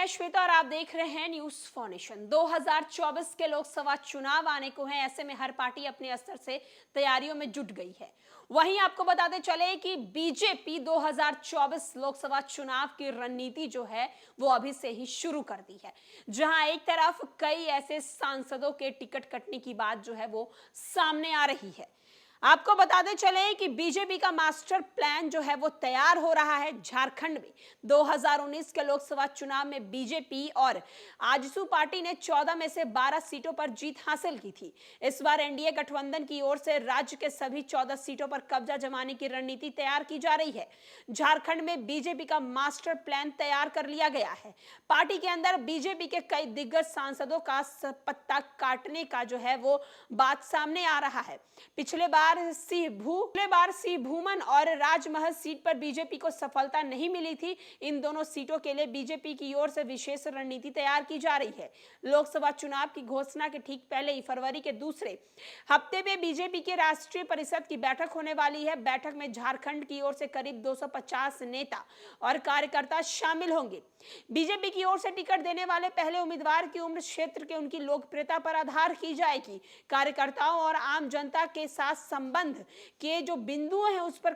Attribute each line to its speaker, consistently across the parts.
Speaker 1: श्वेता और आप देख रहे हैं न्यूज फॉर नेशन। 2024 के लोकसभा चुनाव आने को हैं, ऐसे में हर पार्टी अपने स्तर से तैयारियों में जुट गई है। वहीं आपको बताते चले कि बीजेपी 2024 लोकसभा चुनाव की रणनीति जो है वो अभी से ही शुरू कर दी है, जहां एक तरफ कई ऐसे सांसदों के टिकट कटने की बात जो है वो सामने आ रही है। आपको बताते चले कि बीजेपी का मास्टर प्लान जो है वो तैयार हो रहा है। झारखंड में 2019 के लोकसभा चुनाव में बीजेपी और आजसू पार्टी ने 14 में से 12 सीटों पर जीत हासिल की थी। इस बार एनडीए गठबंधन की ओर से राज्य के सभी 14 सीटों पर कब्जा जमाने की रणनीति तैयार की जा रही है। झारखंड में बीजेपी का मास्टर प्लान तैयार कर लिया गया है। पार्टी के अंदर बीजेपी के कई दिग्गज सांसदों का पत्ता काटने का जो है वो बात सामने आ रहा है। पिछले बार सी भूमन और राजमहल सीट पर बीजेपी को सफलता नहीं मिली थी। इन दोनों सीटों के लिए बीजेपी की ओर से विशेष रणनीति तैयार की जा रही है। लोकसभा चुनाव की घोषणा के ठीक पहले ही फरवरी के दूसरे हफ्ते में बीजेपी के राष्ट्रीय परिषद की बैठक होने वाली है। बैठक में झारखंड की ओर से करीब 250 नेता और कार्यकर्ता शामिल होंगे। बीजेपी की ओर से टिकट देने वाले पहले उम्मीदवार की उम्र, क्षेत्र के उनकी लोकप्रियता पर आधार की जाएगी। कार्यकर्ताओं और आम जनता के साथ संबंध के जो बिंदु हैं उस पर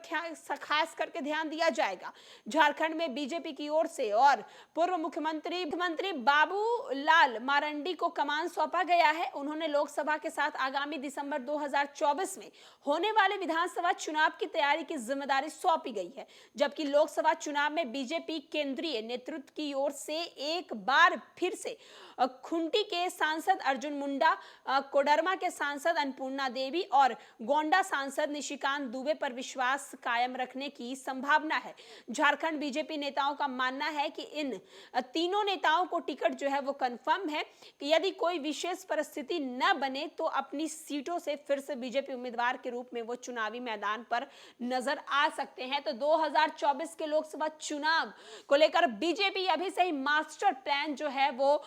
Speaker 1: खास करके ध्यान दिया जाएगा। झारखंड में बीजेपी की ओर से और पूर्व मुख्यमंत्री बाबूलाल मरांडी को कमान सौंपा गया है। उन्होंने लोकसभा के साथ आगामी दिसंबर 2024 में होने वाले विधानसभा चुनाव की तैयारी की जिम्मेदारी सौंपी गई है, जबकि लोकसभा चुनाव में बीजेपी केंद्रीय नेतृत्व की ओर से एक बार फिर से खुंटी के सांसद अर्जुन मुंडा, कोडरमा के सांसद अन्नपूर्णा देवी और गोंडा सांसद निशिकांत दुबे पर विश्वास कायम रखने की संभावना है। झारखंड बीजेपी नेताओं का मानना है कि इन तीनों नेताओं को टिकट जो है वो कंफर्म है कि यदि कोई विशेष परिस्थिति न बने तो अपनी सीटों से फिर से बीजेपी उम्मीदवार के रूप में वो चुनावी मैदान पर नजर आ सकते हैं। तो 2024 के लोकसभा चुनाव को लेकर बीजेपी अभी से ही मास्टर प्लान जो है वो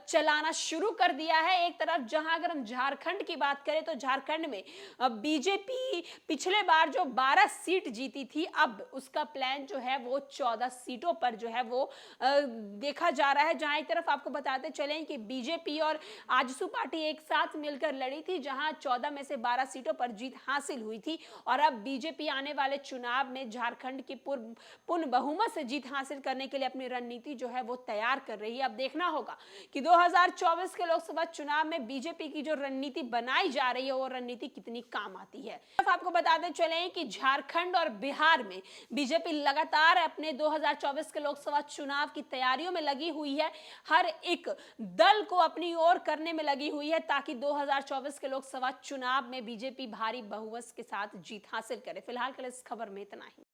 Speaker 1: चलाना शुरू कर दिया है। एक तरफ जहां अगर हम झारखंड की बात करें तो झारखंड में बीजेपी पिछले बार जो 12 सीट जीती थी, अब उसका प्लान जो है वो 14 सीटों पर जो है वो देखा जा रहा है। जहां एक तरफ आपको बताते चलें कि बीजेपी और आजसू पार्टी एक साथ मिलकर लड़ी थी, जहां 14 में से 12 सीटों पर जीत हासिल हुई थी और अब बीजेपी आने वाले चुनाव में झारखंड की पूर्ण बहुमत से जीत हासिल करने के लिए अपनी रणनीति जो है वो तैयार कर रही है। अब देखना होगा कि 2024 के लोकसभा चुनाव में बीजेपी की जो रणनीति बनाई जा रही है वो रणनीति कितनी काम आती है। आपको बताते चलें कि झारखंड और बिहार में बीजेपी लगातार अपने 2024 के लोकसभा चुनाव की तैयारियों में लगी हुई है। हर एक दल को अपनी ओर करने में लगी हुई है ताकि 2024 के लोकसभा चुनाव में बीजेपी भारी बहुमत के साथ जीत हासिल करे। फिलहाल के लिए इस खबर में इतना ही।